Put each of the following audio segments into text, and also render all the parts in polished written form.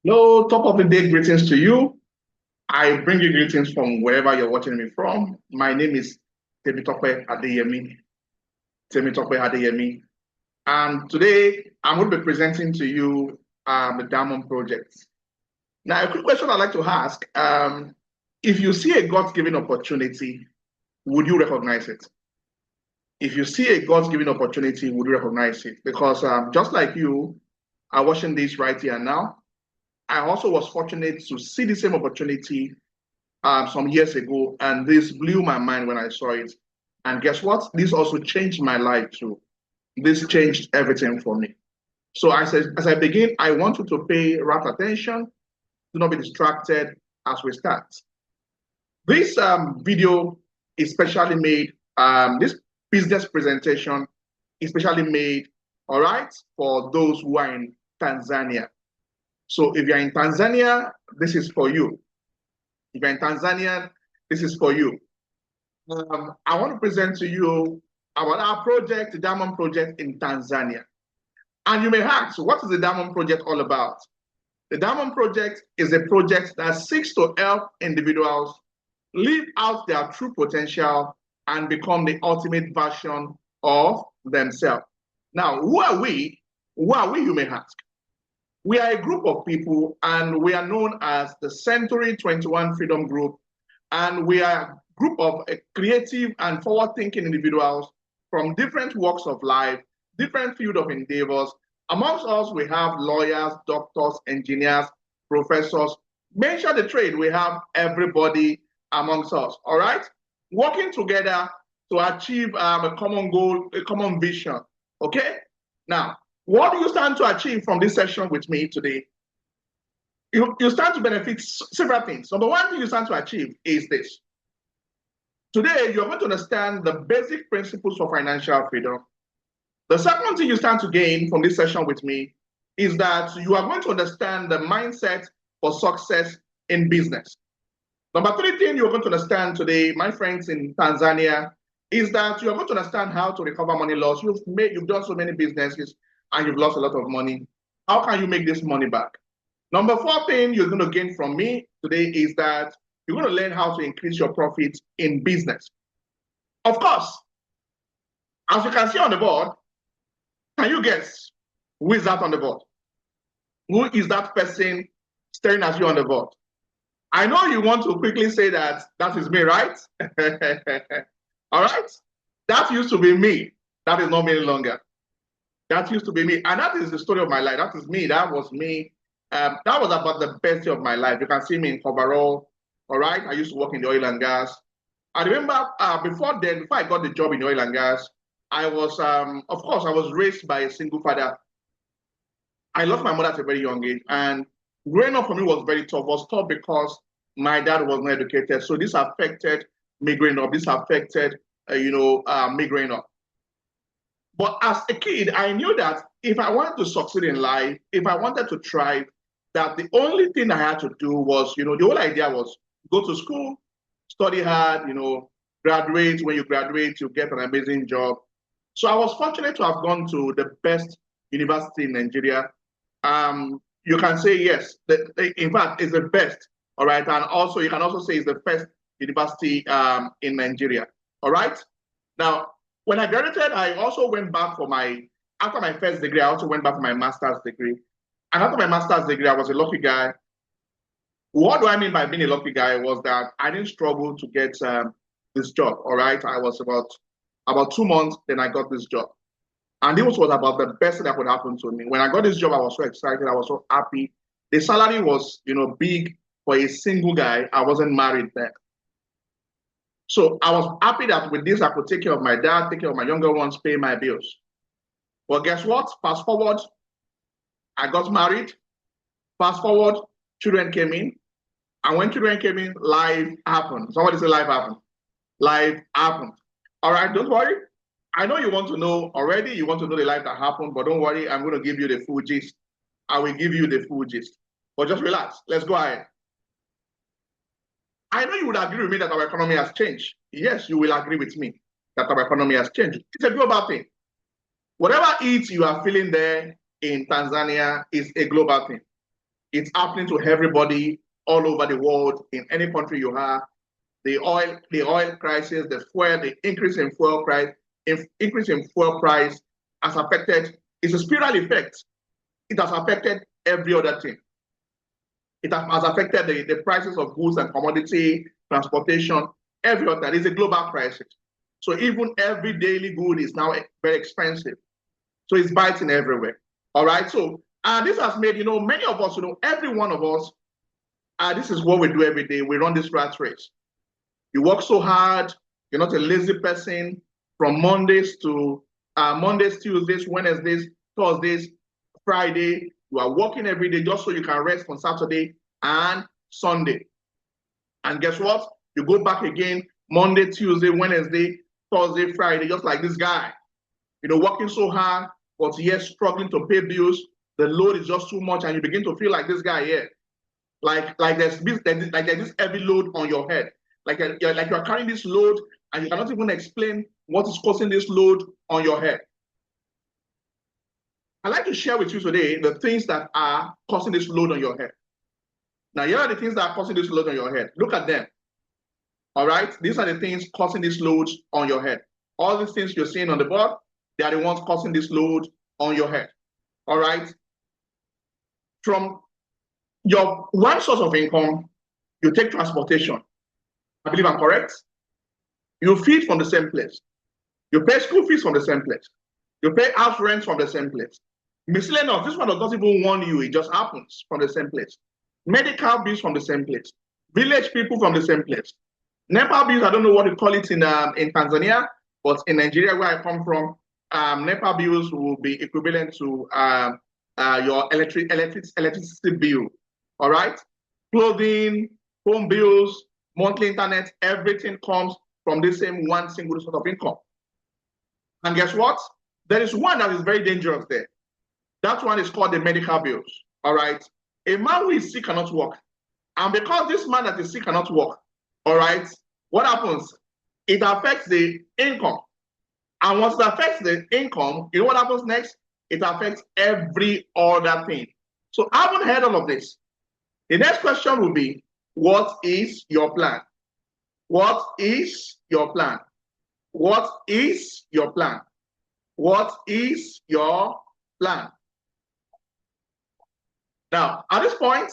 Hello, top of the day greetings to you. I bring you greetings from wherever you're watching me from. My name is Temitope Adeyemi. Temitope Adeyemi. And today I'm going to be presenting to you the Diamond Project. Now, a quick question I'd like to ask. If you see a God-given opportunity, would you recognize it? If you see a God-given opportunity, would you recognize it? Because just like you are watching this right here now, I also was fortunate to see the same opportunity some years ago, and this blew my mind when I saw it. And guess what? This also changed my life too. This changed everything for me. So as I begin, I want you to pay rapt attention. Do not be distracted as we start. This video is specially made, this business presentation is specially made, all right, for those who are in Tanzania. So if you're in Tanzania, this is for you. If you're in Tanzania, this is for you. I want to present to you about our project, the Diamond Project in Tanzania. And you may ask, what is the Diamond Project all about? The Diamond Project is a project that seeks to help individuals live out their true potential and become the ultimate version of themselves. Now, who are we? Who are we, you may ask? We are a group of people, and we are known as the Century 21 Freedom Group, and we are a group of creative and forward-thinking individuals from different walks of life, different field of endeavors. Amongst us, we have lawyers, doctors, engineers, professors. Mention the trade, we have everybody amongst us, all right? Working together to achieve a common goal, a common vision, okay? Now, what do you stand to achieve from this session with me today? You stand to benefit several things. Number one thing you stand to achieve is this. Today, you're going to understand the basic principles for financial freedom. The second thing you stand to gain from this session with me is that you are going to understand the mindset for success in business. Number three thing you're going to understand today, my friends in Tanzania, is that you're going to understand how to recover money loss. You've done so many businesses and you've lost a lot of money. How can you make this money back? Number four thing you're going to gain from me today is that you're going to learn how to increase your profits in business. Of course, as you can see on the board, can you guess who is that on the board? Who is that person staring at you on the board? I know you want to quickly say that is me, right? All right? That used to be me. That is not me any longer. That used to be me. And that is the story of my life. That is me. That was me. That was about the best day of my life. You can see me in coverall. All right? I used to work in the oil and gas. I remember before I got the job in the oil and gas, I was, of course, I was raised by a single father. I lost my mother at a very young age. And growing up for me was very tough. It was tough because my dad was not educated. So this affected me growing up. This affected, me growing up. But as a kid, I knew that if I wanted to succeed in life, if I wanted to thrive, that the only thing I had to do was, the whole idea was go to school, study hard, graduate. When you graduate, you get an amazing job. So I was fortunate to have gone to the best university in Nigeria. You can say yes. In fact, it's the best. All right. And also, you can also say it's the first university in Nigeria. All right. Now, when I graduated, I also went back after my first degree, I also went back for my master's degree. And after my master's degree, I was a lucky guy. What do I mean by being a lucky guy was that I didn't struggle to get this job. All right. I was about 2 months, then I got this job. And this was about the best thing that could happen to me. When I got this job, I was so excited. I was so happy. The salary was, big for a single guy. I wasn't married then. So I was happy that with this, I could take care of my dad, take care of my younger ones, pay my bills. But guess what? Fast forward, I got married. Fast forward, children came in. And when children came in, life happened. Somebody say life happened. Life happened. All right, don't worry. I know you want to know already. You want to know the life that happened, but don't worry. I'm going to give you the full gist. I will give you the full gist. But just relax. Let's go ahead. I know you would agree with me that our economy has changed. Yes, you will agree with me that our economy has changed. It's a global thing. Whatever heat you are feeling there in Tanzania is a global thing. It's happening to everybody all over the world, in any country you are. The oil crisis, the increase in fuel price has affected, it's a spiral effect. It has affected every other thing. It has affected the prices of goods and commodity, transportation, every other. It's a global crisis. So even every daily good is now very expensive. So it's biting everywhere. All right. So this has made, many of us, every one of us, this is what we do every day. We run this rat race. You work so hard. You're not a lazy person. From Mondays, Tuesdays, Wednesdays, Thursdays, Friday, you are working every day just so you can rest on Saturday and Sunday. And guess what? You go back again Monday, Tuesday, Wednesday, Thursday, Friday, just like this guy. Working so hard, but yet struggling to pay bills. The load is just too much, and you begin to feel like this guy here. Like there's this heavy load on your head. Like you're carrying this load, and you cannot even explain what is causing this load on your head. I'd like to share with you today the things that are causing this load on your head. Now, here are the things that are causing this load on your head. Look at them. All right? These are the things causing this load on your head. All these things you're seeing on the board, they are the ones causing this load on your head. All right? From your one source of income, you take transportation. I believe I'm correct. You feed from the same place. You pay school fees from the same place. You pay house rent from the same place. Miscellaneous, this one does not even warn you, it just happens from the same place. Medical bills from the same place. Village people from the same place. NEPA bills, I don't know what you call it in Tanzania, but in Nigeria, where I come from, NEPA bills will be equivalent to your electricity bill. All right? Clothing, home bills, monthly internet, everything comes from the same one single source of income. And guess what? There is one that is very dangerous there. That one is called the medical bills. All right? A man who is sick cannot work. And because this man that is sick cannot work, all right, what happens? It affects the income. And once it affects the income, you know what happens next? It affects every other thing. So I haven't heard all of this. The next question will be, what is your plan? What is your plan? What is your plan? What is your plan? Now, at this point,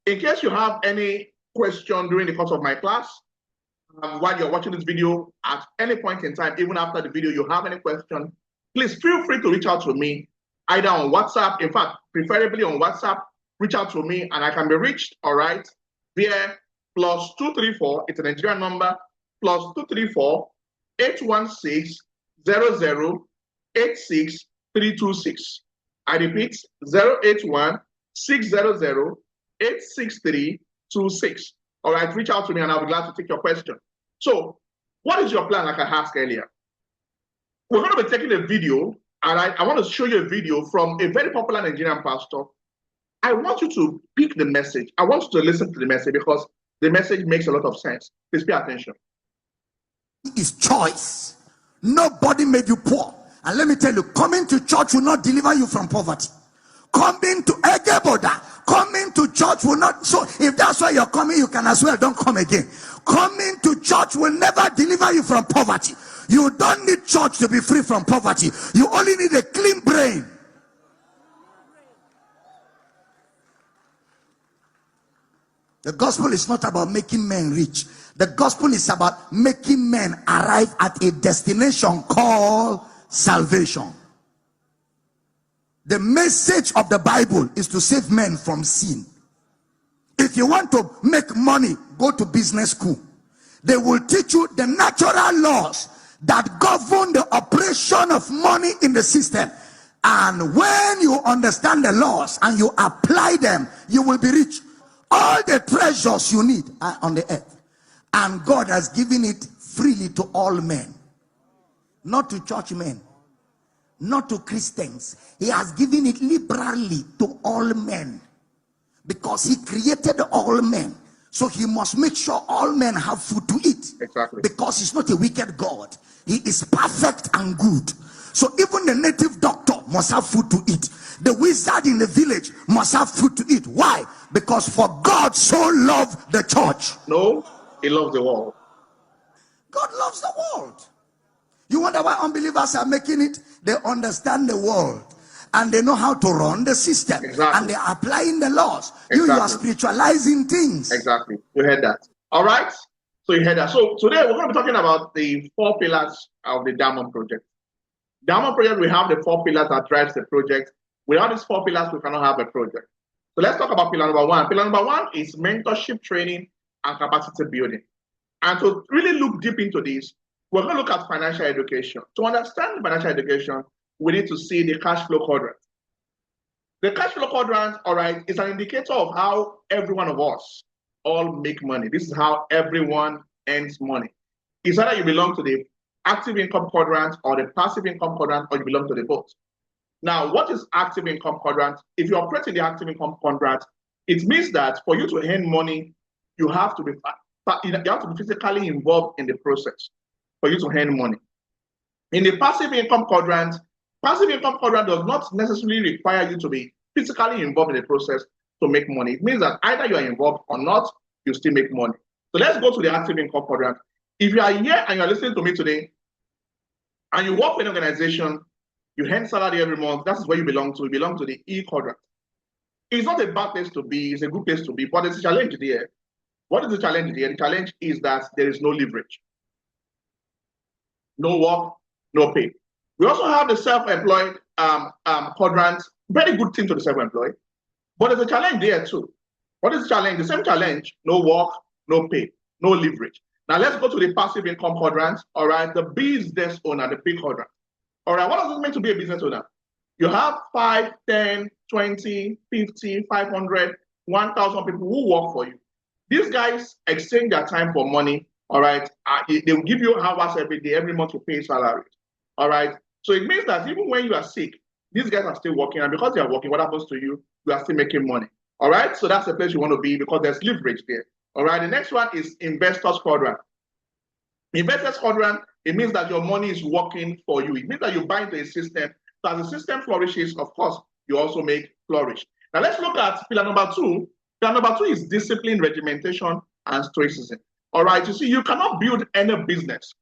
in case you have any question during the course of my class, while you're watching this video, at any point in time, even after the video, you have any question, please feel free to reach out to me, either on WhatsApp, in fact, preferably on WhatsApp, reach out to me and I can be reached, all right, via +234, it's a Nigerian number, +234 816 0086 326. I repeat, 081 600 86326. All right, reach out to me and I'll be glad to take your question. So, what is your plan, like I asked earlier? We're going to be taking a video, and I want to show you a video from a very popular Nigerian pastor. I want you to pick the message. I want you to listen to the message because the message makes a lot of sense. Please pay attention. It's choice. Nobody made you poor. And let me tell you, coming to church will not deliver you from poverty. Coming to Egeboda, coming to church will not. So if that's why you're coming, you can as well don't come again. Coming to church will never deliver you from poverty. You don't need church to be free from poverty. You only need a clean brain. The gospel is not about making men rich. The gospel is about making men arrive at a destination called salvation. The message of the Bible is to save men from sin. If you want to make money, go to business school. They will teach you the natural laws that govern the operation of money in the system. And when you understand the laws and you apply them, you will be rich. All the treasures you need are on the earth. And God has given it freely to all men. Not to church men. Not to Christians. He has given it liberally to all men. Because he created all men. So he must make sure all men have food to eat. Exactly. Because he's not a wicked God. He is perfect and good. So even the native doctor must have food to eat. The wizard in the village must have food to eat. Why? Because for God so loved the church. No, he loves the world. God loves the world. You wonder why unbelievers are making it? They understand the world and they know how to run the system. Exactly. And they are applying the laws. Exactly. You are spiritualizing things. Exactly. You heard that. All right. So you heard that. So today we're going to be talking about the 4 pillars of the Diamond Project. Diamond Project, we have the 4 pillars that drives the project. Without these 4 pillars, we cannot have a project. So let's talk about pillar number 1. Pillar number 1 is mentorship training and capacity building. And to really look deep into this, we're going to look at financial education. To understand financial education, we need to see the cash flow quadrant. The cash flow quadrant, all right, is an indicator of how every one of us all make money. This is how everyone earns money. It's either you belong to the active income quadrant or the passive income quadrant, or you belong to the both. Now, what is active income quadrant? If you operate in the active income quadrant, it means that for you to earn money, you have to be physically involved in the process for you to earn money. In the passive income quadrant does not necessarily require you to be physically involved in the process to make money. It means that either you are involved or not, you still make money. So let's go to the active income quadrant. If you are here and you're listening to me today, and you work for an organization, you earn salary every month, that's where you belong to. You belong to the E quadrant. It's not a bad place to be, it's a good place to be, but there's a challenge there. What is the challenge there? The challenge is that there is no leverage. No work, no pay. We also have the self-employed quadrant. Very good thing to the self-employed, but there's a challenge there too. What is the challenge? The same challenge: no work, no pay, no leverage. Now let's go to the passive income quadrant. All right, the business owner, the P quadrant. All right, what does it mean to be a business owner? You have 5, 10, 20, 50, 500, 1,000 people who work for you. These guys exchange their time for money. All right, they will give you hours every day, every month to pay salary. All right, so it means that even when you are sick, these guys are still working, and because they are working, what happens to you? You are still making money. All right, so that's the place you want to be because there's leverage there. All right, the next one is investors quadrant. Investors quadrant, it means that your money is working for you. It means that you buy into a system. So as the system flourishes, of course, you also make flourish. Now let's look at pillar number 2. Pillar number 2 is discipline, regimentation, and stoicism. All right, you see, you cannot build any business.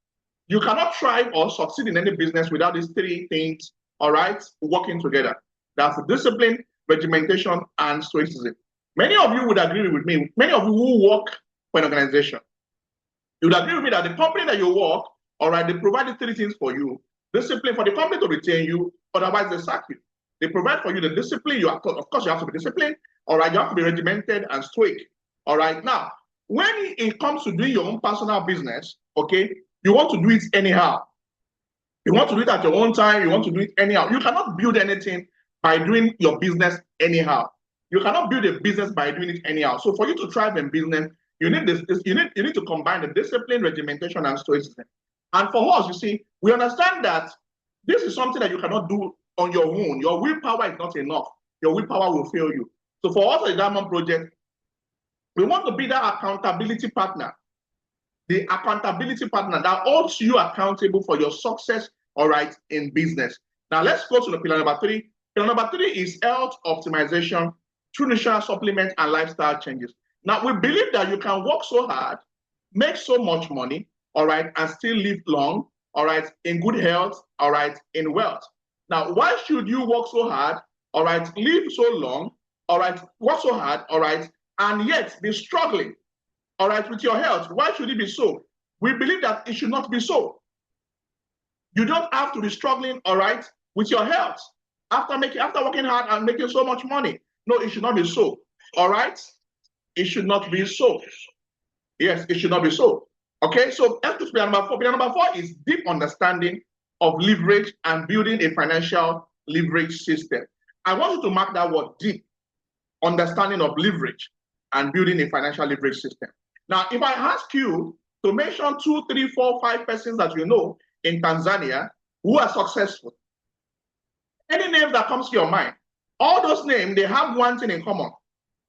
You cannot thrive or succeed in any business without these 3 things, all right, working together. That's discipline, regimentation, and stoicism. Many of you would agree with me. Many of you who work for an organization, you would agree with me that the company that you work, all right, they provide the 3 things for you. Discipline for the company to retain you, otherwise they sack you. They provide for you the discipline. Of course, you have to be disciplined. All right, you have to be regimented and stoic. All right, now, when it comes to doing your own personal business, okay, you want to do it anyhow. You want to do it at your own time. You want to do it anyhow. You cannot build anything by doing your business anyhow. You cannot build a business by doing it anyhow. So for you to thrive in business, you need this. You need to combine the discipline, regimentation, and stoicism. And for us, you see, we understand that this is something that you cannot do on your own. Your willpower is not enough. Your willpower will fail you. So for us at the Diamond Project, we want to be that accountability partner. The accountability partner that holds you accountable for your success, all right, in business. Now let's go to the pillar number 3. Pillar number 3 is health optimization through nutritional supplements and lifestyle changes. Now we believe that you can work so hard, make so much money, all right, and still live long, all right, in good health, all right, in wealth. Now, why should you work so hard, all right, live so long, all right, work so hard, all right, and yet be struggling, all right, with your health? Why should it be so? We believe that it should not be so. You don't have to be struggling, all right, with your health after working hard and making so much money. No, it should not be so, all right? It should not be so. Yes, it should not be so. Okay, so let's go to pillar number 4. Pillar number 4 is deep understanding of leverage and building a financial leverage system. I want you to mark that word, deep understanding of leverage and building a financial leverage system. Now, if I ask you to mention 2, 3, 4, 5 persons that you know in Tanzania who are successful, any name that comes to your mind, all those names, they have one thing in common.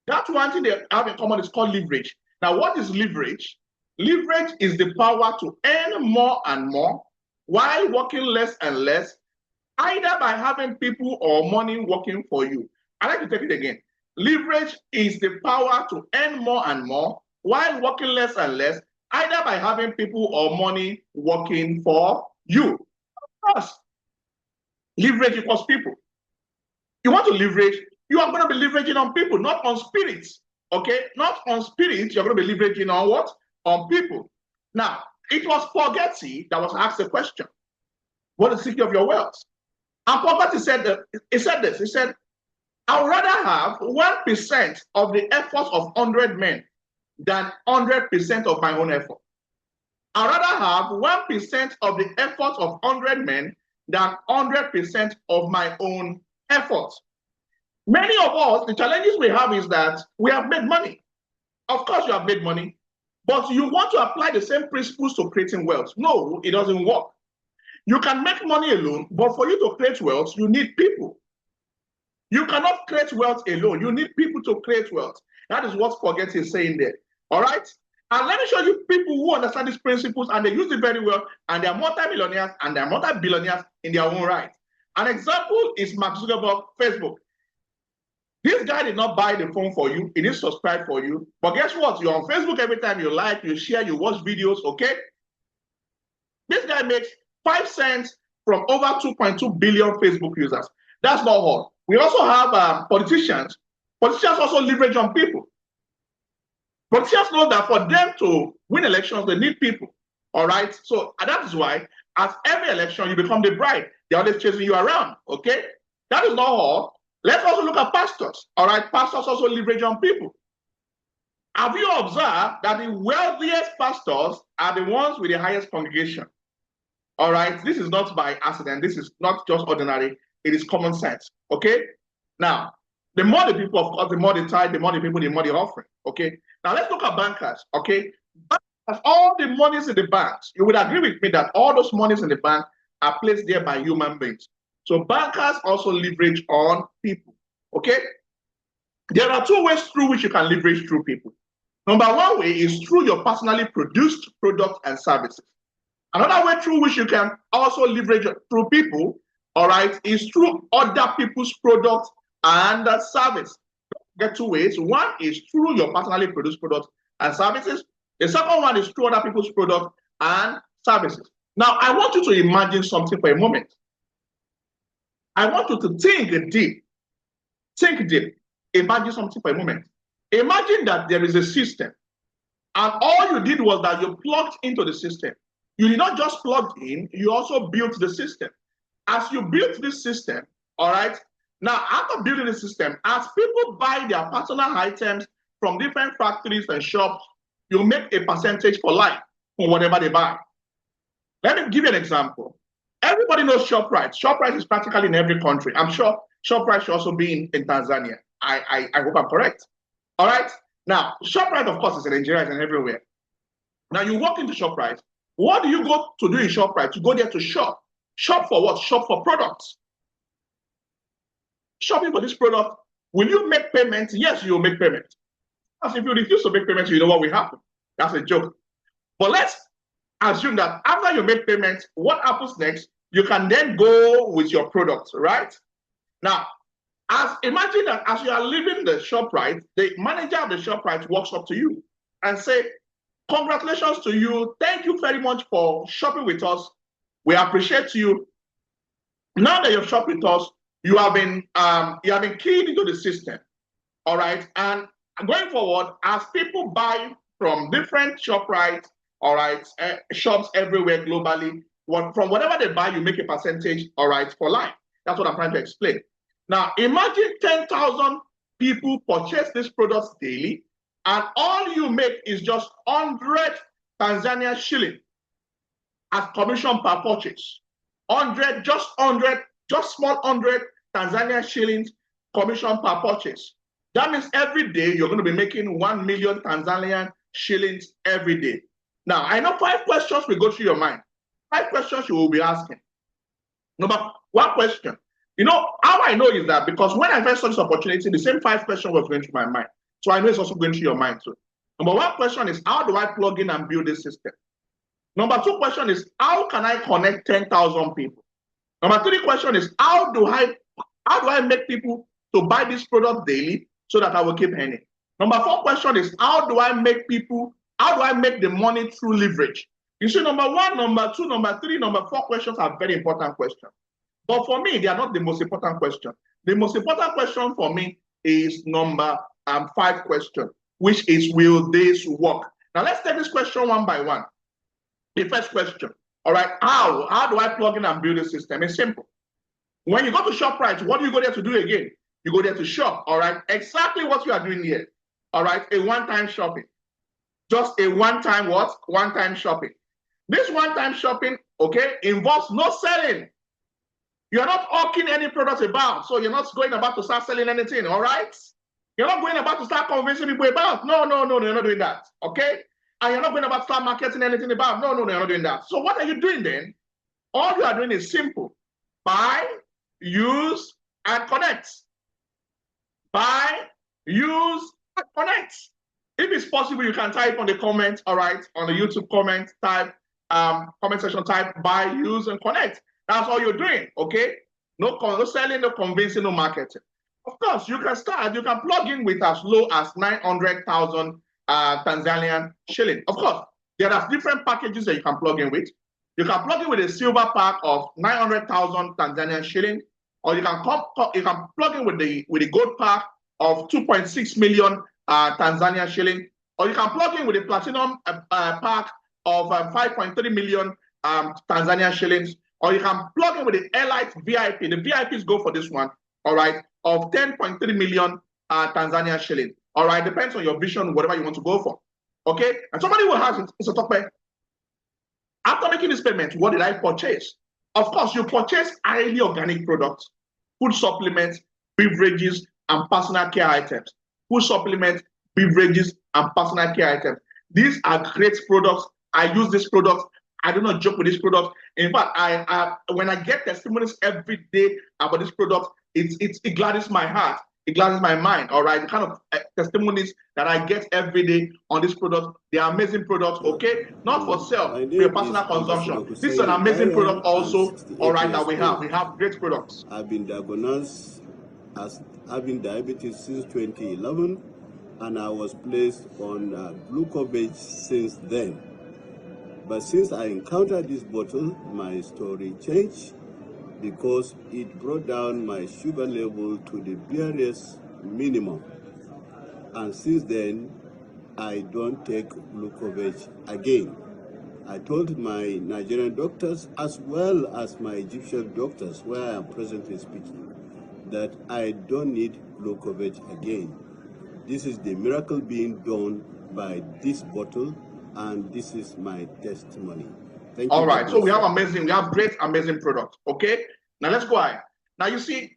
That one thing they have in common is called leverage. Now, what is leverage? Leverage is the power to earn more and more while working less and less either by having people or money working for you. I like to take it again. Leverage is the power to earn more and more while working less and less, either by having people or money working for you. Plus, leverage equals people. You want to leverage, you are going to be leveraging on people, not on spirits. Okay? Not on spirits, you're going to be leveraging on what? On people. Now, it was Paul Getty that was asked the question, what is the secret of your wealth? And Paul Getty said he said this, he said, I would rather have 1% of the efforts of 100 men than 100% of my own effort. I'd rather have 1% of the efforts of 100 men than 100% of my own effort. Many of us, the challenges we have is that we have made money. Of course, you have made money, but you want to apply the same principles to creating wealth. No, it doesn't work. You can make money alone, but for you to create wealth, you need people. You cannot create wealth alone. You need people to create wealth. That is what Paul Getty is saying there. All right? And let me show you people who understand these principles and they use it very well, and they are multi-millionaires and they are multi-billionaires in their own right. An example is Mark Zuckerberg, Facebook. This guy did not buy the phone for you. He didn't subscribe for you. But guess what? You're on Facebook every time you like, you share, you watch videos, okay? This guy makes 5 cents from over 2.2 billion Facebook users. That's not all. We also have politicians. Politicians also leverage on people. Politicians know that for them to win elections, they need people. All right? So that is why at every election, you become the bride. They're always chasing you around, okay? That is not all. Let's also look at pastors. All right? Pastors also leverage on people. Have you observed that the wealthiest pastors are the ones with the highest congregation? All right? This is not by accident. This is not just ordinary. It is common sense, okay? Now, the more the people, of course, the more the tithe, the more the people, the more the offering, okay? Now, let's look at bankers, okay? Bankers, all the monies in the banks, you would agree with me that all those monies in the bank are placed there by human beings. So bankers also leverage on people, okay? There are 2 ways through which you can leverage through people. Number 1 way is through your personally produced products and services. Another way through which you can also leverage through people, all right, is through other people's products and service. Get 2 ways. One is through your personally produced products and services. The second one is through other people's products and services. Now, I want you to imagine something for a moment. I want you to think deep. Think deep. Imagine something for a moment. Imagine that there is a system, and all you did was that you plugged into the system. You did not just plug in, you also built the system. As you built this system, all right, now after building the system, as people buy their personal items from different factories and shops, you make a percentage for life for whatever they buy. Let me give you an example. Everybody knows ShopRite. ShopRite is practically in every country. I'm sure ShopRite should also be in Tanzania. I hope I'm correct. All right. Now, ShopRite, of course, is in Nigeria and everywhere. Now, you walk into ShopRite. What do you go to do in ShopRite? You go there to shop. Shop for what? Shop for products. Shopping for this product. Will you make payments? Yes, you will make payments. As if you refuse to make payments, you know what will happen. That's a joke. But let's assume that after you make payments, what happens next? You can then go with your products, right? Now, imagine that as you are leaving the ShopRite, the manager of the ShopRite walks up to you and say, congratulations to you. Thank you very much for shopping with us. We appreciate you. Now that you've shopped with us, you have been keyed into the system. All right. And going forward, as people buy from different ShopRite, all right, shops everywhere globally, from whatever they buy, you make a percentage, all right, for life. That's what I'm trying to explain. Now, imagine 10,000 people purchase these products daily, and all you make is just 100 Tanzania shilling as commission per purchase. 100, just small 100 Tanzania shillings commission per purchase. That means every day you're going to be making 1 million Tanzanian shillings every day. Now, I know 5 questions will go through your mind. 5 questions you will be asking. Number 1 question. You know, how I know is that because when I first saw this opportunity, the same 5 questions was going through my mind. So I know it's also going through your mind too. Number 1 question is, how do I plug in and build this system? Number 2 question is, how can I connect 10,000 people? Number three question is, how do I make people to buy this product daily so that I will keep earning? Number four question is, how do I make the money through leverage? You see, number one, number two, number three, number four questions are very important questions. But for me, they are not the most important question. The most important question for me is number five question, which is, will this work? Now let's take this question one by one. The first question, all right, how do I plug in and build a system? It's simple. When you go to ShopRite, what do you go there to do again? You go there to shop, all right? Exactly what you are doing here, all right? A one-time shopping. Just a one-time what? One-time shopping. This one-time shopping, okay, involves no selling. You're not hawking any products about, so you're not going about to start selling anything, all right? You're not going about to start convincing people about. No, you're not doing that, okay? And you're not going about to start marketing anything about. No, you're not doing that. So what are you doing then? All you are doing is simple. Buy, use, and connect. Buy, use, and connect. If it's possible, you can type on the comment, all right, on the YouTube comment, type, comment section, type, buy, use, and connect. That's all you're doing, okay? No selling, no convincing, no marketing. Of course, you can plug in with as low as 900,000 Tanzanian shilling. Of course, there are different packages that you can plug in with. You can plug in with a silver pack of 900,000 Tanzanian shilling, or you can plug in with the gold pack of 2.6 million Tanzanian shilling, or you can plug in with the platinum pack of 5.3 million Tanzanian shillings, or you can plug in with the Elite VIP. The VIPs go for this one, all right, of 10.3 million Tanzanian shilling. All right, depends on your vision, whatever you want to go for. Okay, and somebody will ask, Mr. Tokpe, after making this payment, what did I purchase? Of course, you purchase highly organic products, food supplements, beverages, and personal care items. Food supplements, beverages, and personal care items. These are great products. I use these products. I do not joke with these products. In fact, when I get testimonies every day about this product, it gladdens my heart. It gladdens my mind. All right, the kind of testimonies that I get every day on this product, they are amazing products. Okay, not for sale, for your personal consumption. This is an amazing product also. All right, that we have. We have great products. I've been diagnosed as having diabetes since 2011, and I was placed on glucose since then. But since I encountered this bottle, my story changed because it brought down my sugar level to the barest minimum. And since then, I don't take glucose again. I told my Nigerian doctors as well as my Egyptian doctors, where I am presently speaking, that I don't need glucose again. This is the miracle being done by this bottle, and this is my testimony. Thank you. All right, so we have great, amazing products. Okay, now let's go ahead. Now you see,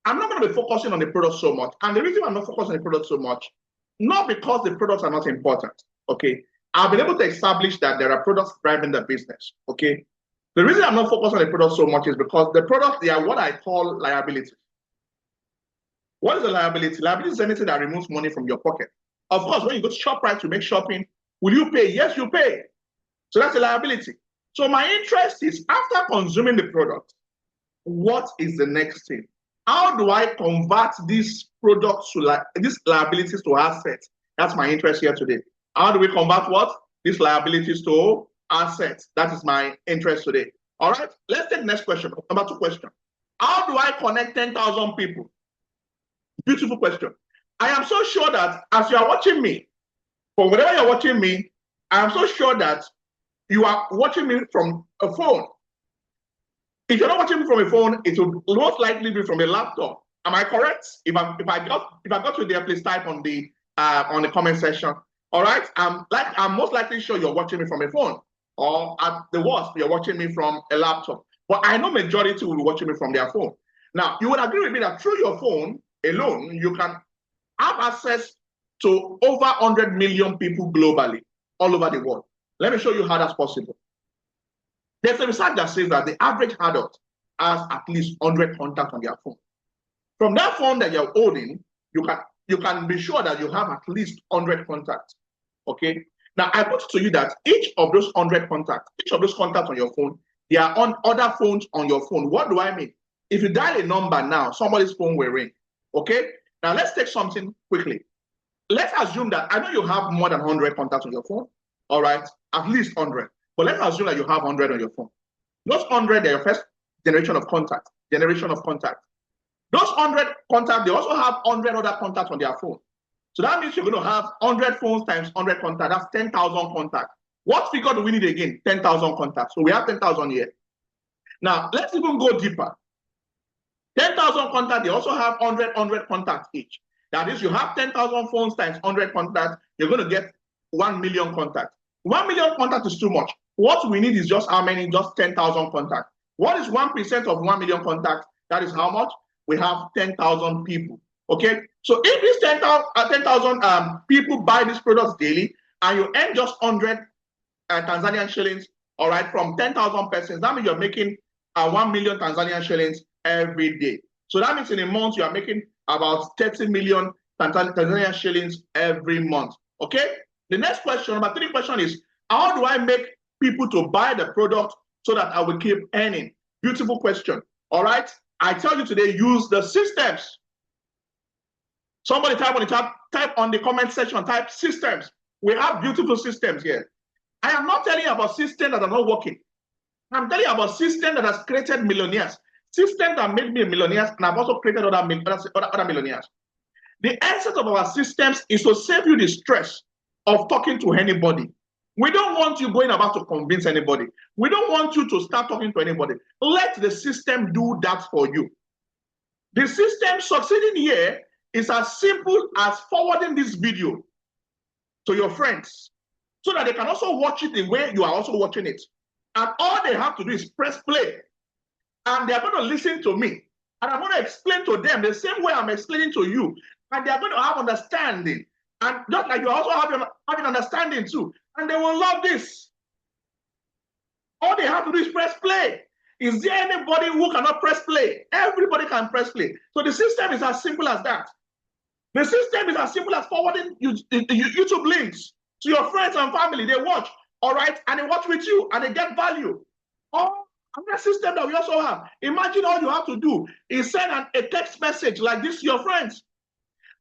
I'm not going to be focusing on the product so much, and the reason I'm not focusing on the product so much, not because the products are not important. Okay, I've been able to establish that there are products driving the business. Okay, the reason I'm not focused on the product so much is because the products, they are what I call liabilities. What is a liability? Liability is anything that removes money from your pocket. Of course, when you go to ShopRite to make shopping, will you pay? Yes, you pay. So that's a liability. So my interest is, after consuming the product, what is the next thing? How do I convert these products to these liabilities to assets? That's my interest here today. How do we convert what? These liabilities to assets. That is my interest today. All right, let's take the next question. Number 2 question. How do I connect 10,000 people? Beautiful question. I am so sure that as you are watching me, for whatever you're watching me, I am so sure that you are watching me from a phone. If you're not watching me from a phone, it will most likely be from a laptop. Am I correct? If I got you there, please type on the comment section. All right. I'm most likely sure you're watching me from a phone, or at the worst, you're watching me from a laptop. But I know majority will be watching me from their phone. Now, you would agree with me that through your phone alone, you can have access to over 100 million people globally, all over the world. Let me show you how that's possible. There's a research that says that the average adult has at least 100 contacts on their phone. From that phone that you're holding, you can be sure that you have at least 100 contacts. Okay. Now I put to you that each of those 100 contacts, each of those contacts on your phone There are on other phones on your phone. What do I mean? If you dial a number now, somebody's phone will ring. Okay? Now let's take something quickly. Let's assume that I know you have more than 100 contacts on your phone. All right? At least 100. But let's assume that you have 100 on your phone. Those 100 are your first generation of contact. Those 100 contacts, they also have 100 other contacts on their phone. So that means you're going to have 100 phones times 100 contacts. That's 10,000 contacts. What figure do we need again? 10,000 contacts. So we have 10,000 here. Now, let's even go deeper. 10,000 contacts, they also have 100 contacts each. That is, you have 10,000 phones times 100 contacts, you're going to get 1 million contacts. 1 million contacts is too much. What we need is just how many? Just 10,000 contacts. What is 1% of 1 million contacts? That is how much? We have 10,000 people. Okay? So if these 10,000 people buy these products daily, and you earn just 100 Tanzanian shillings, all right, from 10,000 persons, that means you're making 1 million Tanzanian shillings every day. So that means in a month, you are making about 30 million Tanzanian shillings every month. Okay? The next question, number 3 question is, how do I make people to buy the product so that I will keep earning? Beautiful question. All right? I tell you today, use the systems. Somebody type on the comment section, type systems. We have beautiful systems here. I am not telling you about systems that are not working. I'm telling you about systems that has created millionaires. Systems that made me millionaires, and I've also created other millionaires. The essence of our systems is to save you the stress of talking to anybody. We don't want you going about to convince anybody. We don't want you to start talking to anybody. Let the system do that for you. The system succeeding here is as simple as forwarding this video to your friends so that they can also watch it the way you are also watching it. And all they have to do is press play. And they're going to listen to me. And I'm going to explain to them the same way I'm explaining to you. And they're going to have understanding. And just like you also having understanding too. And they will love this. All they have to do is press play. Is there anybody who cannot press play? Everybody can press play. So the system is as simple as that. The system is as simple as forwarding YouTube links to your friends and family. They watch, all right? And they watch with you and they get value. Or another system that we also have. Imagine all you have to do is send a text message like this to your friends.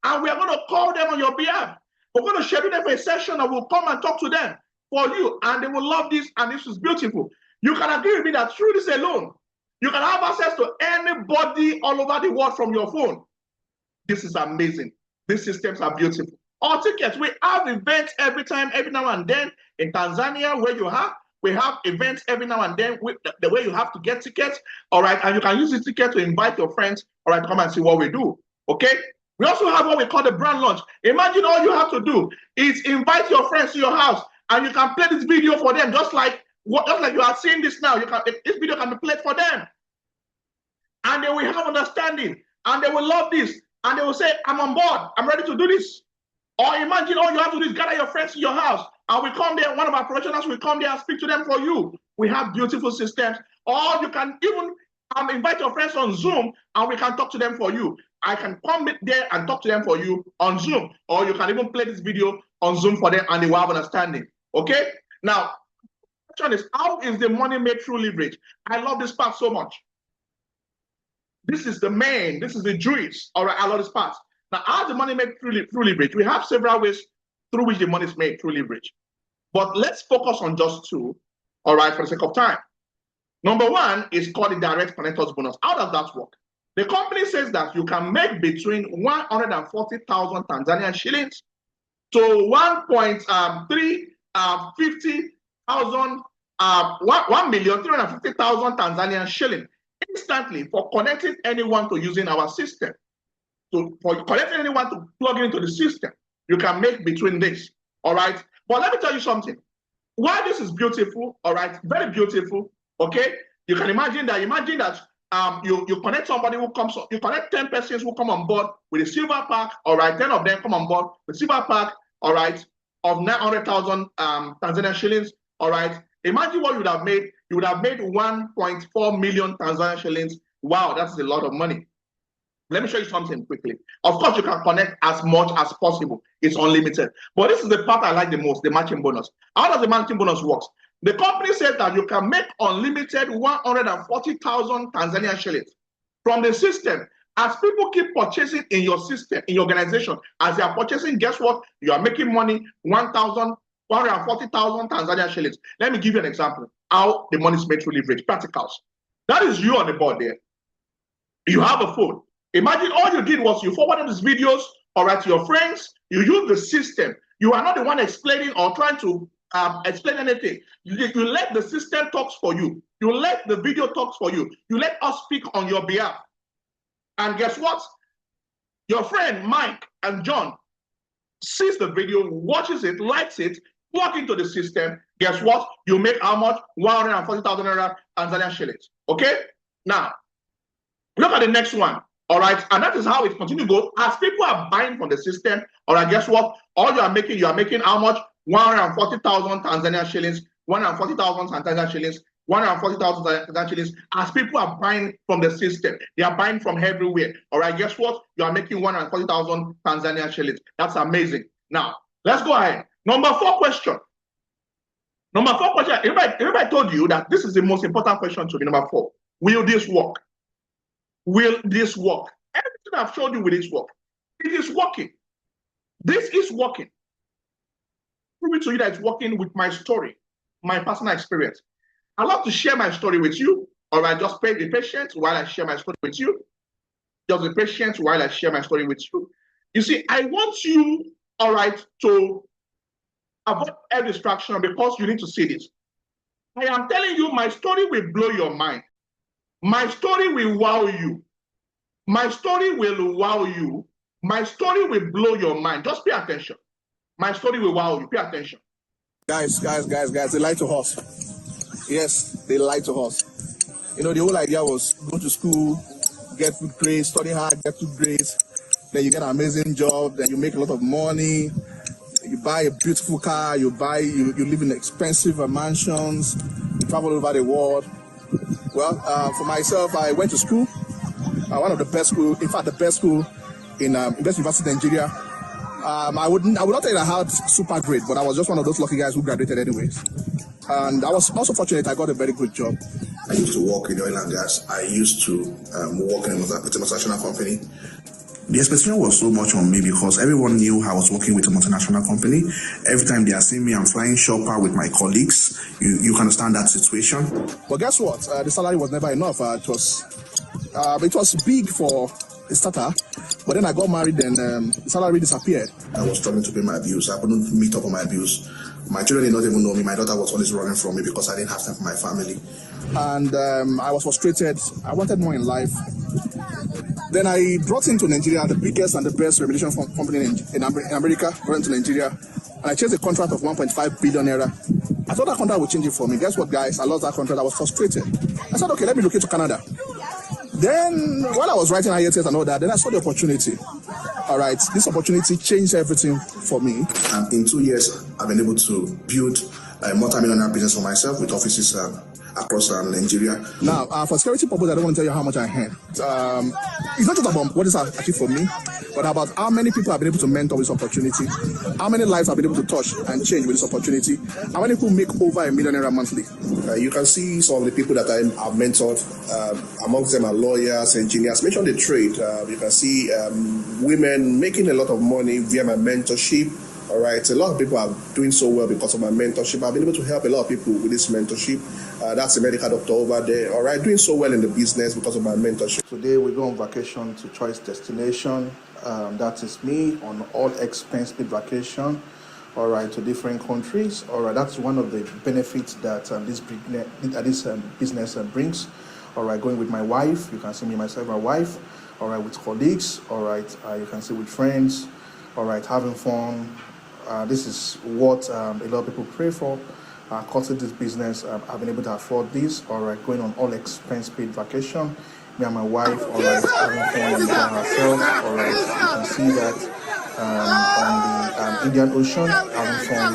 And we are going to call them on your behalf. We're going to schedule them for a session and we'll come and talk to them for you. And they will love this, and this is beautiful. You can agree with me that through this alone, you can have access to anybody all over the world from your phone. This is amazing. These systems are beautiful. Our tickets, we have events every now and then in Tanzania where we have events every now and then with the way you have to get tickets, all right? And you can use the ticket to invite your friends, all right, to come and see what we do, okay? We also have what we call the brand launch. Imagine all you have to do is invite your friends to your house and you can play this video for them just like you are seeing this now. This video can be played for them. And they will have understanding and they will love this. And they will say, I'm on board. I'm ready to do this. Or imagine all you have to do is gather your friends to your house. And we come there, one of our professionals will come there and speak to them for you. We have beautiful systems. Or you can even invite your friends on Zoom and we can talk to them for you. I can come there and talk to them for you on Zoom. Or you can even play this video on Zoom for them and they will have understanding. Okay? Now, the question is, how is the money made through leverage? I love this part so much. This is the juice. All right, I love this part. Now, how is the money made through leverage? We have several ways through which the money is made through leverage. But let's focus on just 2, all right, for the sake of time. Number 1 is called the direct connectors bonus. How does that work? The company says that you can make between 140,000 Tanzanian shillings to 1,350,000 Tanzanian shillings instantly for connecting anyone to using our system. So for connecting anyone to plug into the system, you can make between this. All right. But let me tell you something. Why this is beautiful, all right, very beautiful. Okay. You can imagine that you connect somebody who comes, you connect 10 persons who come on board with a silver pack, all right, 10 of them come on board with silver pack, all right, of 900,000 Tanzanian shillings, all right. Imagine what you would have made. You would have made 1.4 million Tanzanian shillings. Wow, that's a lot of money. Let me show you something quickly. Of course, you can connect as much as possible. It's unlimited. But this is the part I like the most, the matching bonus. How does the matching bonus work? The company said that you can make unlimited 140,000 Tanzania shillings from the system. As people keep purchasing in your system, in your organization, as they are purchasing, guess what? You are making money, 140,000 Tanzania shillings. Let me give you an example how the money is made through leverage. Practicals. That is you on the board there. You have a phone. Imagine all you did was you forwarded these videos, all right, to your friends. You use the system. You are not the one explaining or trying to explain anything. You let the system talk for you. You let the video talk for you. You let us speak on your behalf. And guess what? Your friend Mike and John sees the video, watches it, likes it, plug into the system. Guess what? You make how much? 140,000 naira Tanzanian shillings. Okay? Now, look at the next one. All right, and that is how it continues to go. As people are buying from the system, all right, guess what? All you are making how much? 140,000 Tanzania shillings, 140,000 Tanzania shillings, 140,000 Tanzania shillings. As people are buying from the system, they are buying from everywhere. All right, guess what? You are making 140,000 Tanzania shillings. That's amazing. Now, let's go ahead. Number 4 question. Number 4 question. Everybody told you that this is the most important question to me. Number 4. Will this work? Will this work? Everything I've showed you will this work. It is working. This is working. Prove it to you that it's working with my story, my personal experience. I love to share my story with you. All right, just be patient while I share my story with you. Just be patient while I share my story with you. You see, I want you, all right, to avoid every distraction because you need to see this. I am telling you, my story will blow your mind. My story will wow you. My story will wow you. My story will blow your mind. Just pay attention. My story will wow you. Pay attention. Guys, they lie to us. Yes, they lie to us. You know, the whole idea was go to school, get good grades, study hard, get good grades. Then you get an amazing job, then you make a lot of money. You buy a beautiful car, you live in expensive mansions, you travel all over the world. Well, for myself, I went to school, one of the best school, in fact, the best school in best university in Nigeria. I would not say that I had super great, but I was just one of those lucky guys who graduated anyways. And I was also fortunate I got a very good job. I used to work in oil and gas. I used to work in a multinational company. The expectation was so much on me because everyone knew I was working with a multinational company. Every time they are seeing me, I'm flying shopper with my colleagues. You can understand that situation. But guess what? The salary was never enough. It was big for a starter. But then I got married and the salary disappeared. I was struggling to pay my bills. I couldn't meet up on my bills. My children did not even know me. My daughter was always running from me because I didn't have time for my family. And I was frustrated. I wanted more in life. Then I brought into Nigeria the biggest and the best remuneration company in America, brought into Nigeria. And I chased a contract of 1.5 billion naira. I thought that contract would change it for me. Guess what, guys? I lost that contract. I was frustrated. I said, okay, let me look into Canada. Then, while I was writing IELTS and all that, then I saw the opportunity. All right, this opportunity changed everything for me. And in 2 years, I've been able to build a multi-millionaire business for myself with offices across Nigeria. Now, for security purposes, I don't want to tell you how much I earn. It's not just about what is achieved for me, but about how many people have been able to mentor with this opportunity, how many lives I've been able to touch and change with this opportunity, how many people make over $1 million monthly. You can see some of the people that I've mentored. Amongst them are lawyers, engineers. Mention the trade. You can see women making a lot of money via my mentorship. All right, a lot of people are doing so well because of my mentorship. I've been able to help a lot of people with this mentorship. That's a medical doctor over there. All right, doing so well in the business because of my mentorship. Today we go on vacation to choice destination. That is me on all expense paid vacation. All right, to different countries. All right, that's one of the benefits that this business brings. All right, going with my wife. You can see me, myself, my wife. All right, with colleagues. All right, you can see with friends. All right, having fun. This is what a lot of people pray for. Cause this business, I've been able to afford this. All right, going on all expense paid vacation. Me and my wife, all right, having fun enjoying ourselves. All right, you can see that on the Indian Ocean, having fun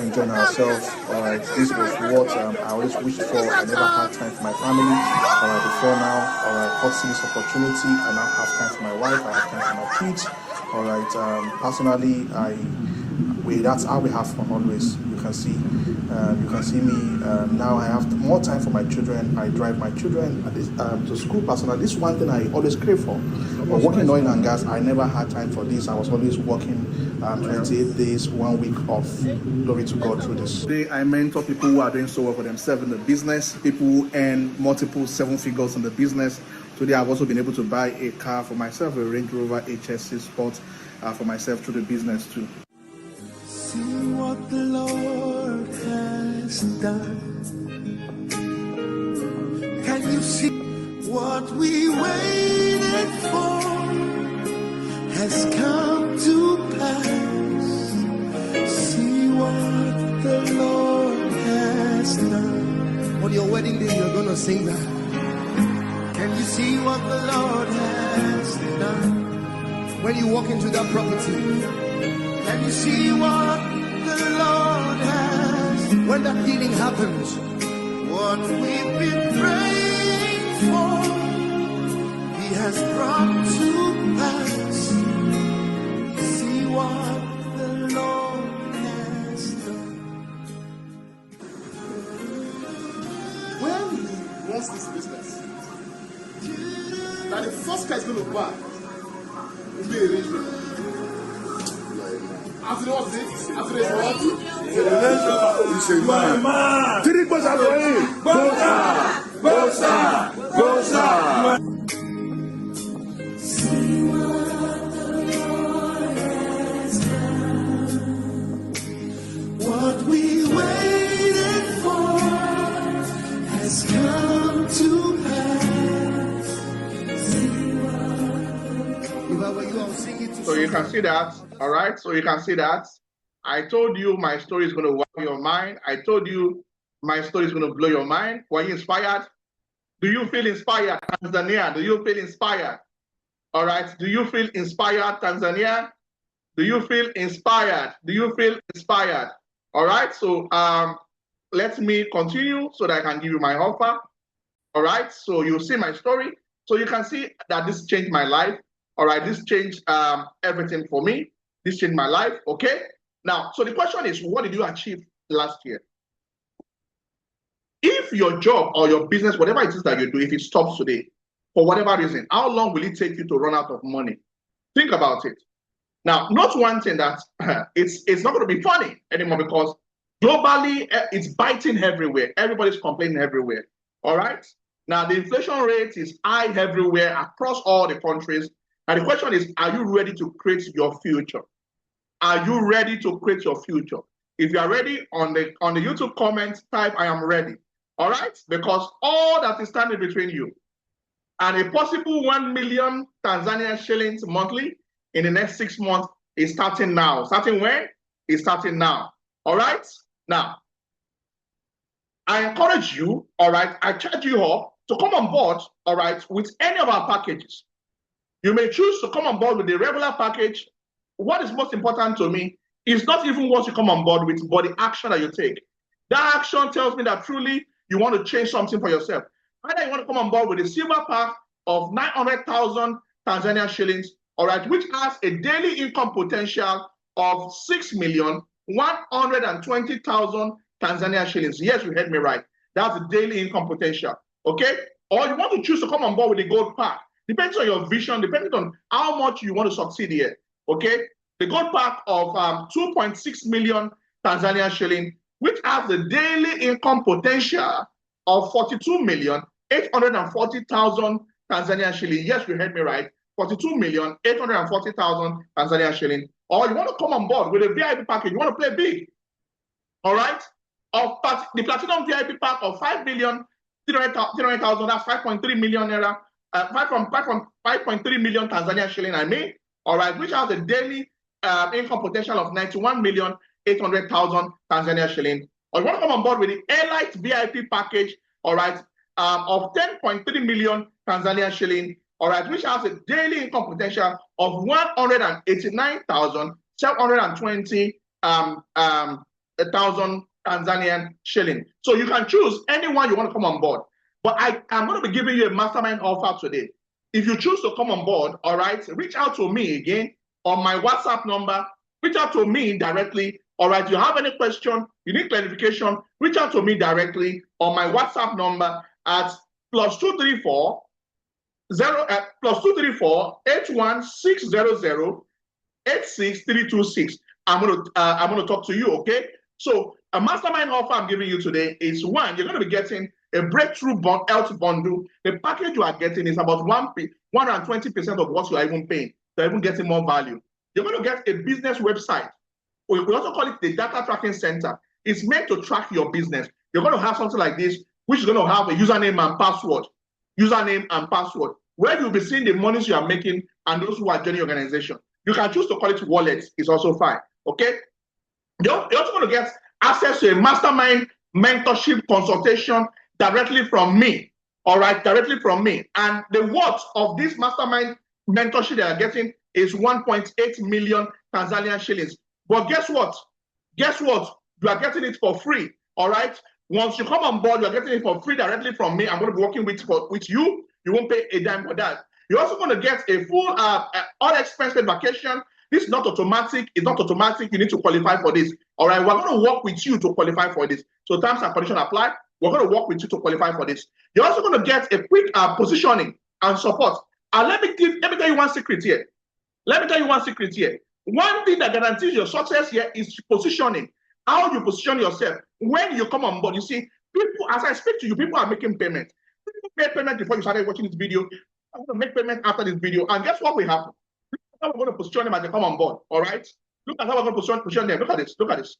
enjoying ourselves. All right, this was what I always wished for. I never had time for my family. All right, before now, all right, caught this opportunity. I now have time for my wife. I have time for my kids. All right, personally, that's how we have fun always. You can see me now. I have more time for my children. I drive my children to school personally. This is one thing I always crave for. But working in oil and gas, I never had time for this. I was always working 28 days, 1 week off. Glory to God through this. Today, I mentor people who are doing so well for themselves in the business, people who earn multiple 7 figures in the business. Today, I've also been able to buy a car for myself, a Range Rover HSC Sport for myself through the business too. See what the Lord has done. Can you see what we waited for has come to pass? See what the Lord has done. On your wedding day, you're gonna sing that. Can you see what the Lord has done? When you walk into that property, can you see what the Lord has? When that healing happens, what we've been praying for, He has brought to pass. See what the Lord has done. When he wants this business, that the first car is going to buy will be a Range Rover. After what this? After this what? He's a man. Three bosa for him. Bosa. See what the Lord has done. What we waited for has come to pass. See what. If I were you, I would sing it to. So you can see that, all right? So you can see that. I told you my story is going to wow your mind. I told you my story is going to blow your mind. Were you inspired? Do you feel inspired, Tanzania? Do you feel inspired? All right. Do you feel inspired, Tanzania? Do you feel inspired? Do you feel inspired? All right. So let me continue so that I can give you my offer. All right. So you see my story. So you can see that this changed my life. All right. This changed everything for me. This changed my life. Okay. Now, so the question is, what did you achieve last year? If your job or your business, whatever it is that you do, if it stops today, for whatever reason, how long will it take you to run out of money? Think about it. Now, not one thing that it's not going to be funny anymore, because globally it's biting everywhere. Everybody's complaining everywhere. All right. Now, the inflation rate is high everywhere across all the countries. And the question is, are you ready to create your future? Are you ready to create your future? If you are ready, on the YouTube comments, type "I am ready." All right, because all that is standing between you and a possible 1 million Tanzanian shillings monthly in the next 6 months is starting now. Starting when? It's starting now. All right. Now, I encourage you. All right. I charge you up to come on board. All right, with any of our packages. You may choose to come on board with the regular package. What is most important to me is not even what you come on board with, but the action that you take. That action tells me that truly you want to change something for yourself. Either you want to come on board with a silver pack of 900,000 Tanzanian shillings, all right, which has a daily income potential of 6,120,000 Tanzanian shillings. Yes, you heard me right. That's the daily income potential. Okay? Or you want to choose to come on board with the gold pack. Depends on your vision, depending on how much you want to succeed here. Okay, the gold pack of 2.6 million Tanzanian shilling, which has the daily income potential of 42,840,000 Tanzanian shilling. Yes, you heard me right. 42,840,000 Tanzanian shilling. Or you want to come on board with a VIP package, you want to play big. All right. Of the platinum VIP pack of 5,300,000, that's 5.3 million naira. 5.3 million Tanzanian shilling, I mean. All right, which has a daily income potential of 91,800,000 Tanzania shilling. Or you want to come on board with the Airlight VIP package, all right, of 10.3 million Tanzania shilling, all right, which has a daily income potential of 189,720 Tanzanian shilling. So you can choose anyone you want to come on board. But I'm going to be giving you a mastermind offer today. If you choose to come on board, all right, reach out to me again on my WhatsApp number. Reach out to me directly All right, you have any question, you need clarification, reach out to me directly on my WhatsApp number at +234 +234 81600 I'm gonna talk to you, okay? So a mastermind offer I'm giving you today is one, you're gonna be getting a breakthrough health bundle. The package you are getting is about 120% of what you are even paying. You're even getting more value. You're gonna get a business website. We also call it the data tracking center. It's meant to track your business. You're going to have something like this, which is going to have a username and password, where you'll be seeing the monies you are making and those who are joining your organization. You can choose to call it wallet. It's also fine. Okay. You're also going to get access to a mastermind mentorship consultation directly from me. All right, directly from me. And the worth of this mastermind mentorship that you're getting is 1.8 million Tanzanian shillings. But guess what? Guess what? You are getting it for free. All right. Once you come on board, you are getting it for free directly from me. I'm going to be working with you. You won't pay a dime for that. You're also going to get a full all expense vacation. This is not automatic. It's not automatic. You need to qualify for this. All right. We're going to work with you to qualify for this. So terms and conditions apply. We're going to work with you to qualify for this. You're also going to get a quick positioning and support. Let me tell you one secret here. One thing that guarantees your success here is positioning. How you position yourself when you come on board. You see, people, as I speak to you, people are making payment. People made payment before you started watching this video. I'm going to make payment after this video. And guess what will happen? Look at how we're going to position them as they come on board. All right? Look at how we're going to position them. Look at this. Look at this.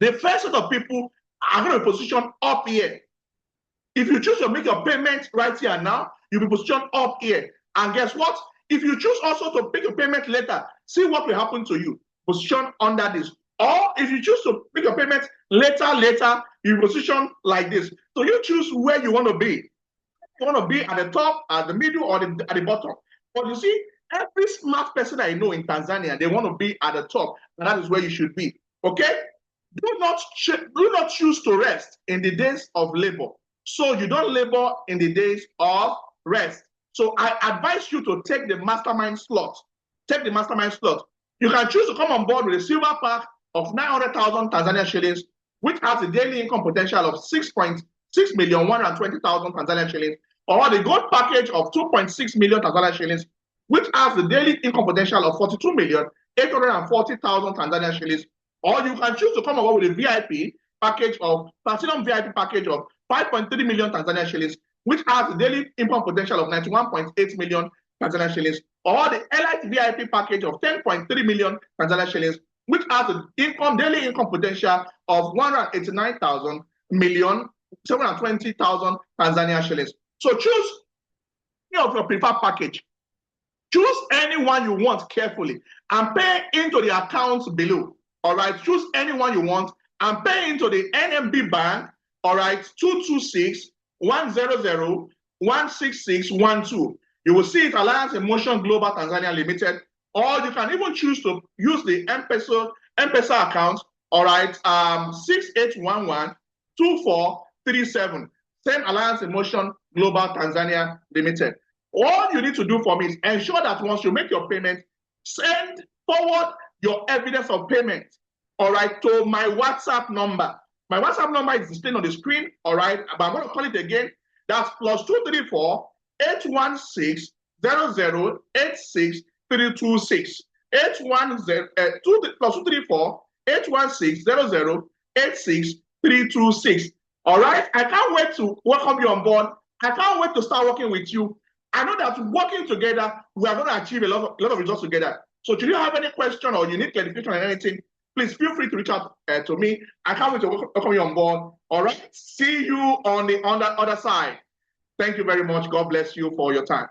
The first set of people are going to position up here. If you choose to make your payment right here now, you'll be positioned up here. And guess what? If you choose also to make your payment later, see what will happen to you. Position under this. Or if you choose to make your payment later, you position like this. So you choose where you want to be. You want to be at the top, at the middle, or at the bottom. But you see, every smart person I know in Tanzania, they want to be at the top, and that is where you should be. Okay? Do not choose to rest in the days of labor. So you don't labor in the days of rest. So I advise you to take the mastermind slot. Take the mastermind slot. You can choose to come on board with a silver pack of 900,000 Tanzania shillings, which has a daily income potential of 6,120,000 Tanzania shillings, or the gold package of 2.6 million Tanzania shillings, which has the daily income potential of 42,840,000 Tanzania shillings. Or you can choose to come on board with a VIP package of Platinum VIP package of 5.3 million Tanzania shillings, which has a daily income potential of 91.8 million Tanzania shillings, or the Elite VIP package of 10.3 million Tanzania shillings, which has an daily income potential of 189,720,000 Tanzania shillings. So choose any of your preferred package. Choose anyone you want carefully and pay into the accounts below. All right, choose anyone you want and pay into the NMB bank. All right, 226-100-16612. You will see it Alliance in Motion Global Tanzania Limited, or you can even choose to use the M-Pesa account. All right, 6811-2437. Send Alliance in Motion Global Tanzania Limited. All you need to do for me is ensure that once you make your payment, send forward your evidence of payment, all right, to my WhatsApp number. My WhatsApp number is displayed on the screen, all right, but I'm going to call it again. That's +234-816-0086326. 234-816-0086326. All right, I can't wait to welcome you on board. I can't wait to start working with you. I know that working together, we are going to achieve a lot of results together. So should you have any question or you need clarification on anything, please feel free to reach out to me. I can't wait to welcome you on board. All right. See you on the other side. Thank you very much. God bless you for your time.